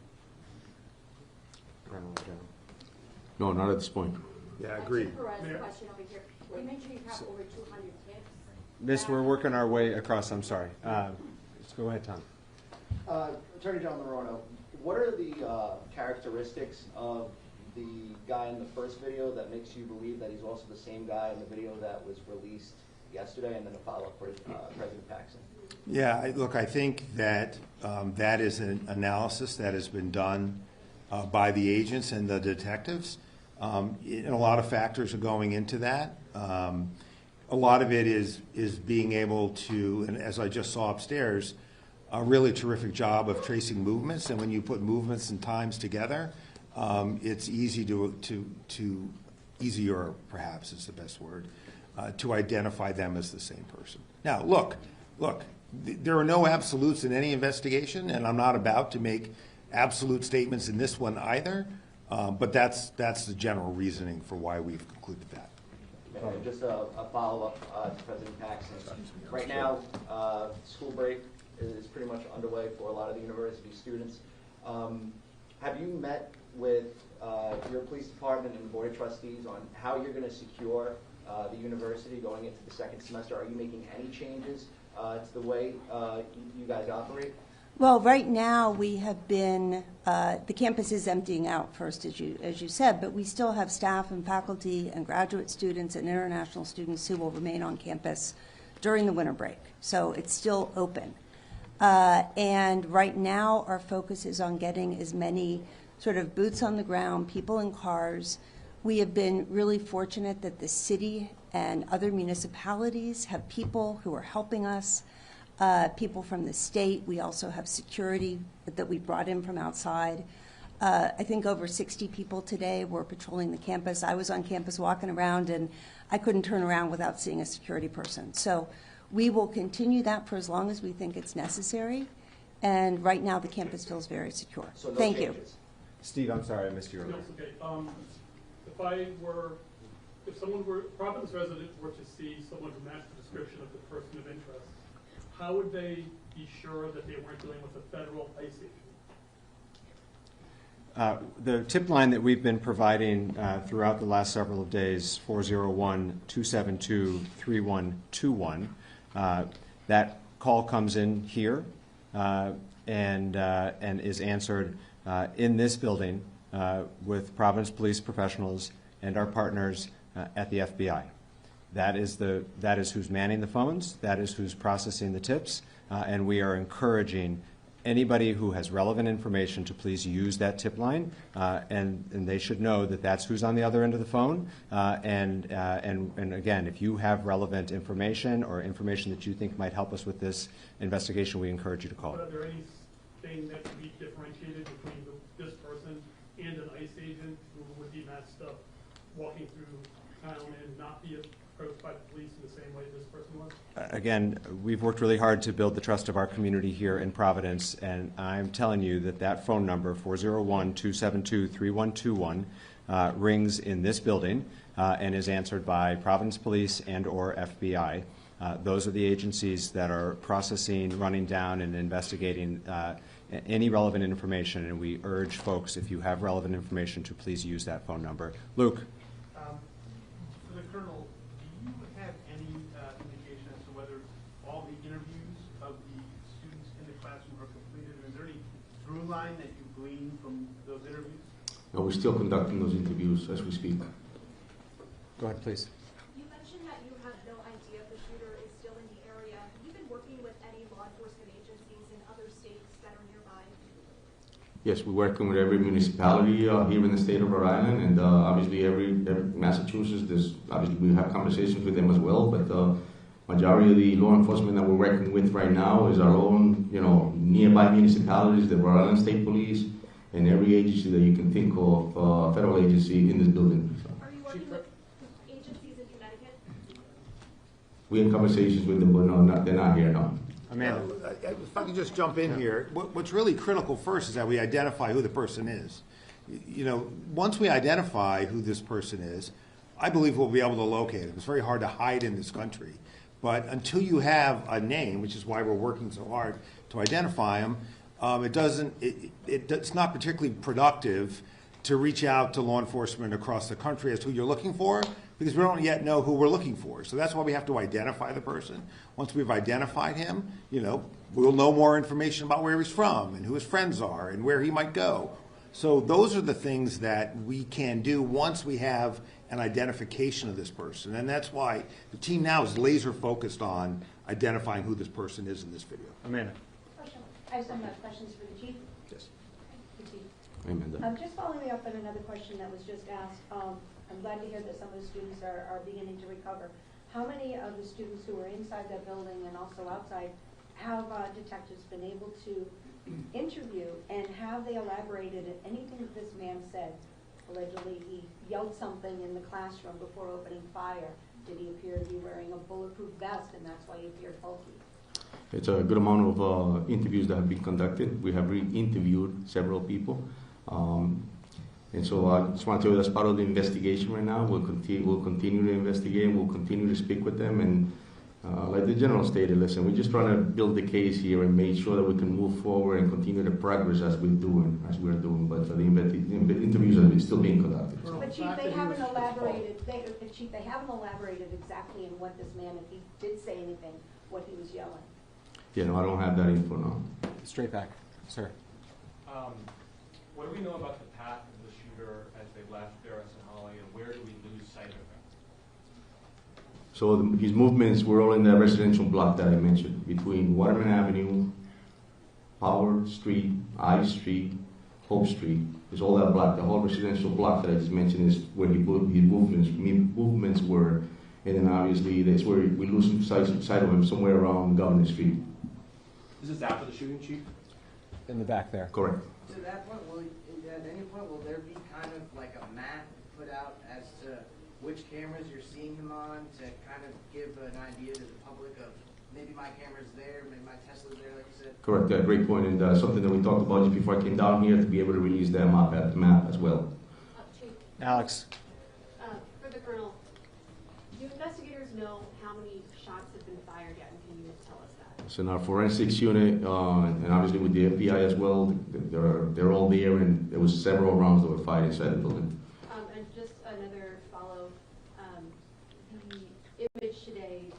[SPEAKER 5] No, not at this point.
[SPEAKER 8] Yeah, agreed.
[SPEAKER 11] Question over here. You mentioned you have over 200 tips.
[SPEAKER 6] Miss, we're working our way across. I'm sorry. Let's go ahead, Tom.
[SPEAKER 22] Attorney General Morono, what are the characteristics of the guy in the first video that makes you believe that he's also the same guy in the video that was released yesterday, and then a follow-up for President Paxson?
[SPEAKER 8] Yeah, look, I think that that is an analysis that has been done by the agents and the detectives. And a lot of factors are going into that. A lot of it is being able to, and as I just saw upstairs, a really terrific job of tracing movements. And when you put movements and times together, it's easy easier perhaps is the best word, to identify them as the same person. Now, look, there are no absolutes in any investigation, and I'm not about to make absolute statements in this one either. But that's the general reasoning for why we've concluded that.
[SPEAKER 22] And just a follow-up to President Paxson. Right now, school break is pretty much underway for a lot of the university students. Have you met with your police department and the board of trustees on how you're going to secure the university going into the second semester? Are you making any changes to the way you guys operate?
[SPEAKER 10] Well, right now we have been, the campus is emptying out first, as you said, but we still have staff and faculty and graduate students and international students who will remain on campus during the winter break. So it's still open. And right now our focus is on getting as many sort of boots on the ground, people in cars. We have been really fortunate that the city and other municipalities have people who are helping us. People from the state. We also have security that we brought in from outside. I think over 60 people today were patrolling the campus. I was on campus walking around, and I couldn't turn around without seeing a security person. So we will continue that for as long as we think it's necessary. And right now, the campus feels very secure.
[SPEAKER 22] So no
[SPEAKER 10] Thank
[SPEAKER 22] changes.
[SPEAKER 10] you.
[SPEAKER 6] Steve, I'm sorry, I missed you earlier.
[SPEAKER 23] No, it's okay. If someone were, Providence resident were to see someone who matched the description of the person of interest, how would they be sure that they weren't dealing with a federal ICE agent?
[SPEAKER 6] The tip line that we've been providing throughout the last several days, 401-272-3121, that call comes in here and is answered in this building with Providence police professionals and our partners at the FBI. That is who's manning the phones, that is who's processing the tips, and we are encouraging anybody who has relevant information to please use that tip line, and they should know that that's who's on the other end of the phone. And again, if you have relevant information or information that you think might help us with this investigation, we encourage you to call.
[SPEAKER 23] But are there anything that can be differentiated between this person and an ICE agent who would be matched up walking through town and not be approached by the police in the same way this person was?
[SPEAKER 6] Again, we've worked really hard to build the trust of our community here in Providence, and I'm telling you that phone number, 401-272-3121, rings in this building and is answered by Providence Police and or FBI. Those are the agencies that are processing, running down, and investigating any relevant information, and we urge folks, if you have relevant information, to please use that phone number. Luke.
[SPEAKER 21] For the Colonel, do you have any indication as to whether all the interviews of the students in the classroom are completed? Is there any through line that you glean from those interviews?
[SPEAKER 5] No, we're still conducting those interviews as we speak.
[SPEAKER 6] Go ahead, please.
[SPEAKER 11] You mentioned that you have no idea if the shooter is still in the area. Have you been working with any law enforcement agencies in other states that are nearby?
[SPEAKER 5] Yes, we're working with every municipality here in the state of Rhode Island, and obviously every Massachusetts. Obviously we have conversations with them as well, but majority of the law enforcement that we're working with right now is our own, nearby municipalities, the Rhode Island State Police, and every agency that you can think of, federal agency in this building.
[SPEAKER 11] Are you working with agencies in Connecticut?
[SPEAKER 5] we're in conversations with them, but no, they're not here, no.
[SPEAKER 6] Amanda.
[SPEAKER 8] If I could just jump in here, what's really critical first is that we identify who the person is. You know, once we identify who this person is, I believe we'll be able to locate him. It's very hard to hide in this country. But until you have a name, which is why we're working so hard to identify him, it's not particularly productive to reach out to law enforcement across the country as to who you're looking for, because we don't yet know who we're looking for. So that's why we have to identify the person. Once we've identified him, you know, we'll know more information about where he's from and who his friends are and where he might go. So those are the things that we can do once we have an identification of this person. And that's why the team now is laser focused on identifying who this person is in this video.
[SPEAKER 6] Amanda.
[SPEAKER 3] I have some questions for the chief.
[SPEAKER 5] Yes.
[SPEAKER 3] The chief.
[SPEAKER 5] Amanda.
[SPEAKER 3] Just following up on another question that was just asked. I'm glad to hear that some of the students are beginning to recover. How many of the students who are inside that building and also outside have detectives been able to interview, and have they elaborated at anything that this man said? Allegedly, he yelled something in the classroom before opening fire. Did he appear to be wearing a bulletproof vest, and that's why he appeared bulky?
[SPEAKER 5] It's a good amount of interviews that have been conducted. We have re-interviewed several people. And so I just want to tell you that's part of the investigation right now. We'll continue to investigate. We'll continue to speak with them. And like the general stated, listen, we're just trying to build the case here and make sure that we can move forward and continue the progress as we're doing. But the interviews are still being conducted.
[SPEAKER 3] But Chief, they haven't elaborated. Chief, they haven't elaborated exactly in what this man, if he did say anything, what he was yelling.
[SPEAKER 5] Yeah, no, I don't have that info now.
[SPEAKER 6] Straight back, sir.
[SPEAKER 4] What do we know about the path of the shooter as they left Barris and Holly, and where do we lose sight of him?
[SPEAKER 5] So his movements were all in that residential block that I mentioned, between Waterman Avenue, Power Street, I Street, Hope Street. It's all that block. The whole residential block that I just mentioned is where his movements were. And then obviously that's where we lose sight of him somewhere around Governor Street.
[SPEAKER 4] Is this after the shooting, Chief?
[SPEAKER 6] In the back there.
[SPEAKER 5] Correct.
[SPEAKER 9] To that point, at any point, will there be kind of like a map put out as to which cameras you're seeing him on to kind of give an idea to the public of maybe my camera's there, maybe my Tesla's there, like you said?
[SPEAKER 5] Correct, great point, and something that we talked about just before I came down here to be able to release that map as well.
[SPEAKER 6] Alex.
[SPEAKER 24] For the Colonel, do investigators know how many shots have been fired yet, and can you tell us that?
[SPEAKER 5] So in our forensics unit, and obviously with the FBI as well, they're all there, and there was several rounds that were fired inside the building.
[SPEAKER 24] And just another follow, the image today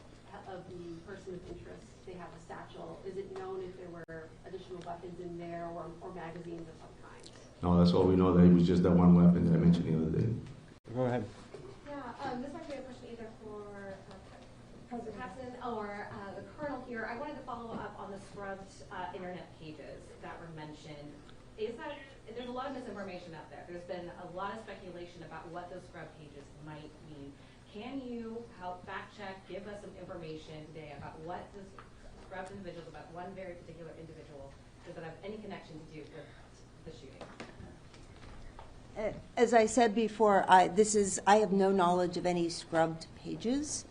[SPEAKER 24] of the person of interest, they have a satchel. Is it known if there were additional weapons in there or magazines of some kind?
[SPEAKER 5] No, that's all we know, that it was just that one weapon that I mentioned the other day.
[SPEAKER 6] Go ahead.
[SPEAKER 11] Yeah, this might be a question either for President Paxson or the Colonel here. I wanted to follow up on the scrubbed internet pages that were mentioned. There's a lot of misinformation out there. There's been a lot of speculation about what those scrub pages might mean. Can you help fact check, give us some information today about what this scrubbed individuals, about one very particular individual, does that have any connection to do with the shooting?
[SPEAKER 10] As I said before, I have no knowledge of any scrubbed pages.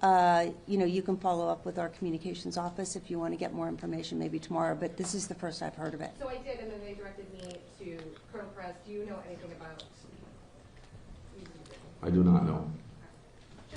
[SPEAKER 10] You can follow up with our communications office if you want to get more information maybe tomorrow, but this is the first I've heard of it.
[SPEAKER 11] So I did, and then they directed me to Colonel Perez. Do you know anything about?
[SPEAKER 5] I do not know.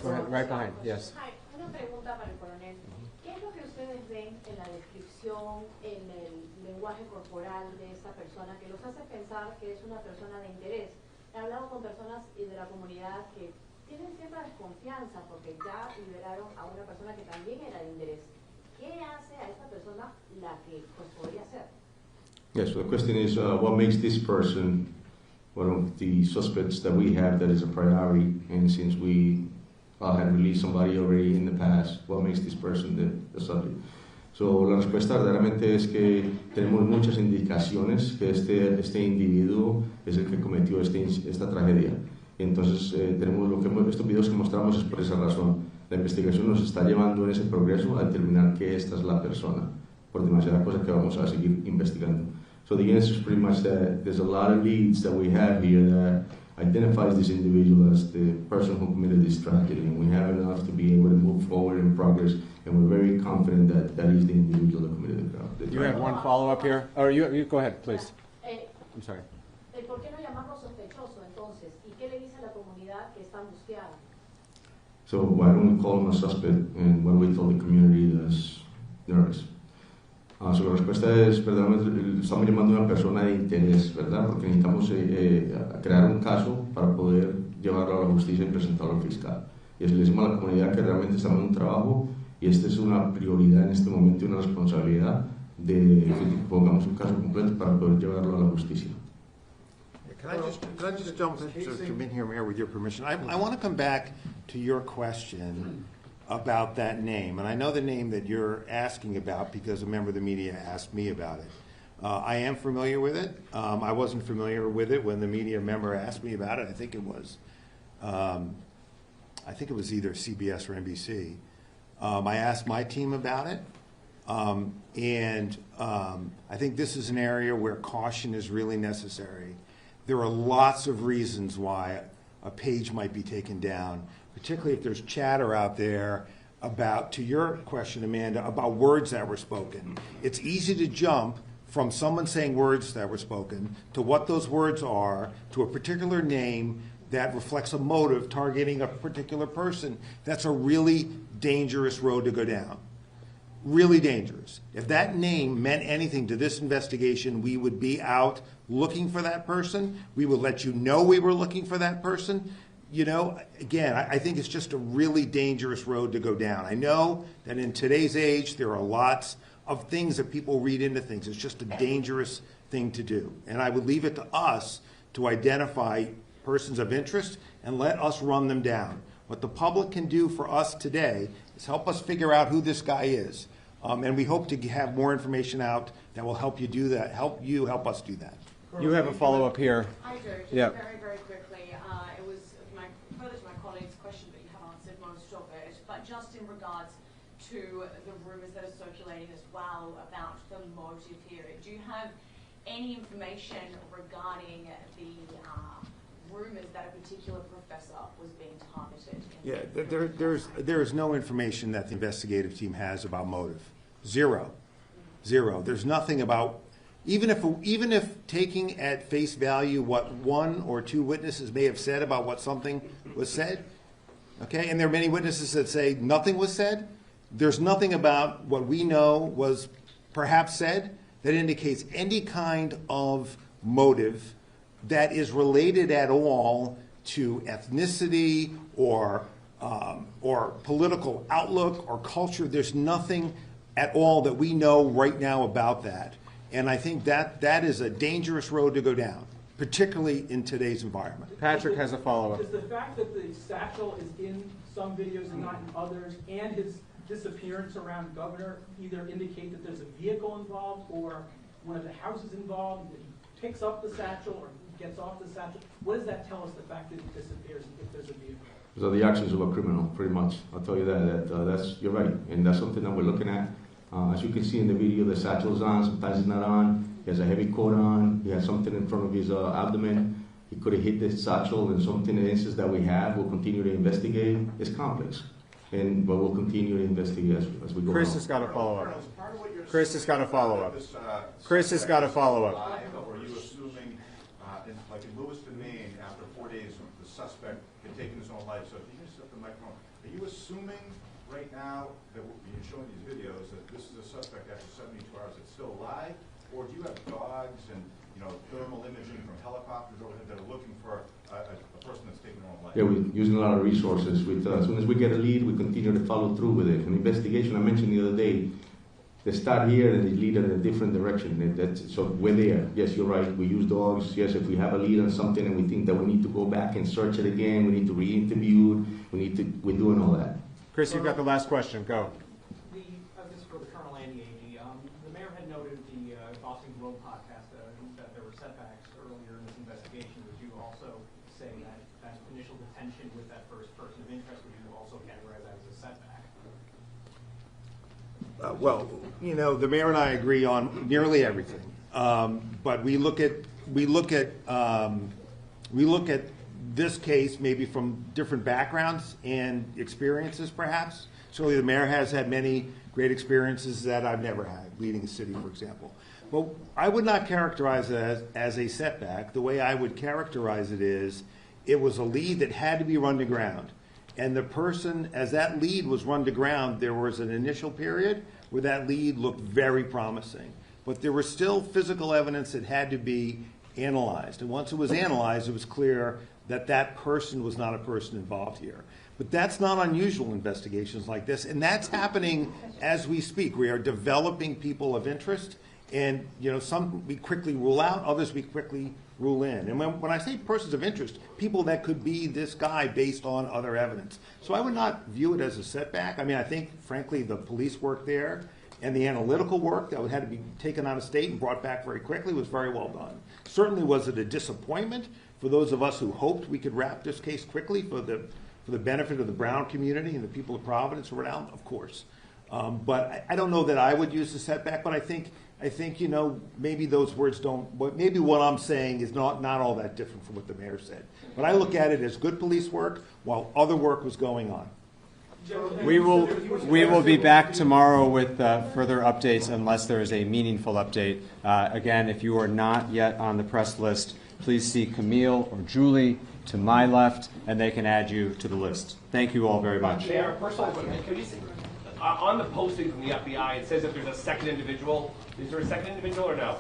[SPEAKER 6] Right behind, yes.
[SPEAKER 3] Hi, una pregunta para el coronel. ¿Qué es lo que ustedes ven en la descripción, en el lenguaje corporal de esta persona que los hace pensar que es una persona de interés? He hablado con personas de la comunidad que tienen cierta desconfianza porque ya liberaron a una persona que también era de interés. ¿Qué hace a esta persona la que pues, podría ser?
[SPEAKER 5] Yes, so the question is, what makes this person one of the suspects that we have that is a priority, and since we had released somebody already in the past, what makes this person the subject? So, la respuesta verdaderamente es que tenemos muchas indicaciones que este individuo es el que cometió esta tragedia. Entonces, estos videos que mostramos es por esa razón. La investigación nos está llevando en ese progreso a determinar que esta es la persona, por demasiadas cosas que vamos a seguir investigando. So the answer is pretty much that there's a lot of leads that we have here that identifies this individual as the person who committed this tragedy, and we have enough to be able to move forward in progress, and we're very confident that that is the individual that committed the crime.
[SPEAKER 6] You have one follow-up here? Or you go ahead, please. I'm sorry.
[SPEAKER 2] ¿Por qué no llamarlo sospechoso entonces? ¿Y qué le dice a la comunidad que está angustiada?
[SPEAKER 5] So why don't we call him a suspect, and what do we tell the community that's nervous? So la respuesta es, verdaderamente, estamos llamando a una persona de interés, ¿verdad? Porque necesitamos crear un caso para poder llevarlo a la justicia y presentarlo al fiscal. Y le decimos a la comunidad que realmente estamos en un trabajo y esta es una prioridad en este momento y una responsabilidad de que pongamos un caso completo para poder llevarlo a la justicia.
[SPEAKER 8] Can I just jump in here, Mayor, with your permission? I want to come back to your question about that name. And I know the name that you're asking about because a member of the media asked me about it. I am familiar with it. I wasn't familiar with it when the media member asked me about it. I think it was either CBS or NBC. I asked my team about it. And I think this is an area where caution is really necessary. There are lots of reasons why a page might be taken down, particularly if there's chatter out there about, to your question, Amanda, about words that were spoken. It's easy to jump from someone saying words that were spoken to what those words are, to a particular name that reflects a motive targeting a particular person. That's a really dangerous road to go down. Really dangerous. If that name meant anything to this investigation, we would be out looking for that person. We would let you know we were looking for that person. You know, again, I think it's just a really dangerous road to go down. I know that in today's age, there are lots of things that people read into things. It's just a dangerous thing to do. And I would leave it to us to identify persons of interest and let us run them down. What the public can do for us today is help us figure out who this guy is. And we hope to have more information out that will help you do that, help us do that.
[SPEAKER 6] You have a follow-up here.
[SPEAKER 12] I do, just
[SPEAKER 6] yeah.
[SPEAKER 12] very, very quickly. It was further to my colleague's question, but you have answered most of it. But just in regards to the rumours that are circulating as well about the motive here, do you have any information regarding the rumours that a particular professor was being targeted?
[SPEAKER 8] Yeah, there's no information that the investigative team has about motive. Zero. There's nothing about, even if taking at face value what one or two witnesses may have said about what something was said, okay, and there are many witnesses that say nothing was said, there's nothing about what we know was perhaps said that indicates any kind of motive that is related at all to ethnicity or political outlook or culture. There's nothing at all that we know right now about that. And I think that is a dangerous road to go down, particularly in today's environment.
[SPEAKER 6] Patrick has a follow-up.
[SPEAKER 16] Does the fact that the satchel is in some videos and not in others, and his disappearance around Governor, either indicate that there's a vehicle involved or one of the houses involved, that he picks up the satchel or gets off the satchel? What does that tell us, the fact that he disappears if there's a vehicle?
[SPEAKER 5] So the actions of a criminal, pretty much. I'll tell you that's you're right, and that's something that we're looking at. As you can see in the video, the satchel's on, sometimes it's not on. He has a heavy coat on. He has something in front of his abdomen. He could have hit the satchel, and something in the instance that we have, we'll continue to investigate. It's complex, but we'll continue to investigate as we go
[SPEAKER 6] Chris
[SPEAKER 5] on.
[SPEAKER 6] has got a follow-up. Chris has got a follow-up. Chris has got a follow-up.
[SPEAKER 13] Or are you assuming, like in Lewiston, Maine, after 4 days, the suspect had taken his own life? So if you just set the microphone, are you assuming right now that you're showing these videos that this is a suspect after 72 hours that's still alive, or do you have dogs and thermal imaging from helicopters overhead that are looking for a person that's taken their own life?
[SPEAKER 5] Yeah, we're using a lot of resources. As soon as we get a lead, we continue to follow through with it. An investigation, I mentioned the other day, they start here and they lead in a different direction. So we're there. Yes, you're right. We use dogs. Yes, if we have a lead on something and we think that we need to go back and search it again, we need to re-interview, we're doing all that.
[SPEAKER 6] Chris, you've got the last question. Go.
[SPEAKER 14] This is for the Colonel and the AG. The mayor had noted the Boston Globe podcast that there were setbacks earlier in this investigation. Would you also say that initial detention with that first person of interest, would you also categorize that as a setback?
[SPEAKER 8] Well, the mayor and I agree on nearly everything, but we look at this case maybe from different backgrounds and experiences, perhaps. Certainly the mayor has had many great experiences that I've never had, leading a city, for example. But I would not characterize it as a setback. The way I would characterize it is, it was a lead that had to be run to ground. And the person, as that lead was run to ground, there was an initial period where that lead looked very promising. But there was still physical evidence that had to be analyzed. And once it was analyzed, it was clear that that person was not a person involved here. But that's not unusual in investigations like this, and that's happening as we speak. We are developing people of interest, and some we quickly rule out, others we quickly rule in. And when I say persons of interest, people that could be this guy based on other evidence. So I would not view it as a setback. I mean, I think, frankly, the police work there and the analytical work that had to be taken out of state and brought back very quickly was very well done. Certainly was it a disappointment for those of us who hoped we could wrap this case quickly for the benefit of the Brown community and the people of Providence and Rhode Island, of course. But I don't know that I would use the setback, but I think maybe those words don't, but maybe what I'm saying is not all that different from what the mayor said. But I look at it as good police work while other work was going on.
[SPEAKER 6] We will be back tomorrow with further updates unless there is a meaningful update. Again, if you are not yet on the press list, please see Camille or Julie to my left, and they can add you to the list. Thank you all very much.
[SPEAKER 1] Mayor, first of all, can you say, on the posting from the FBI, it says if there's a second individual. Is there a second individual or no?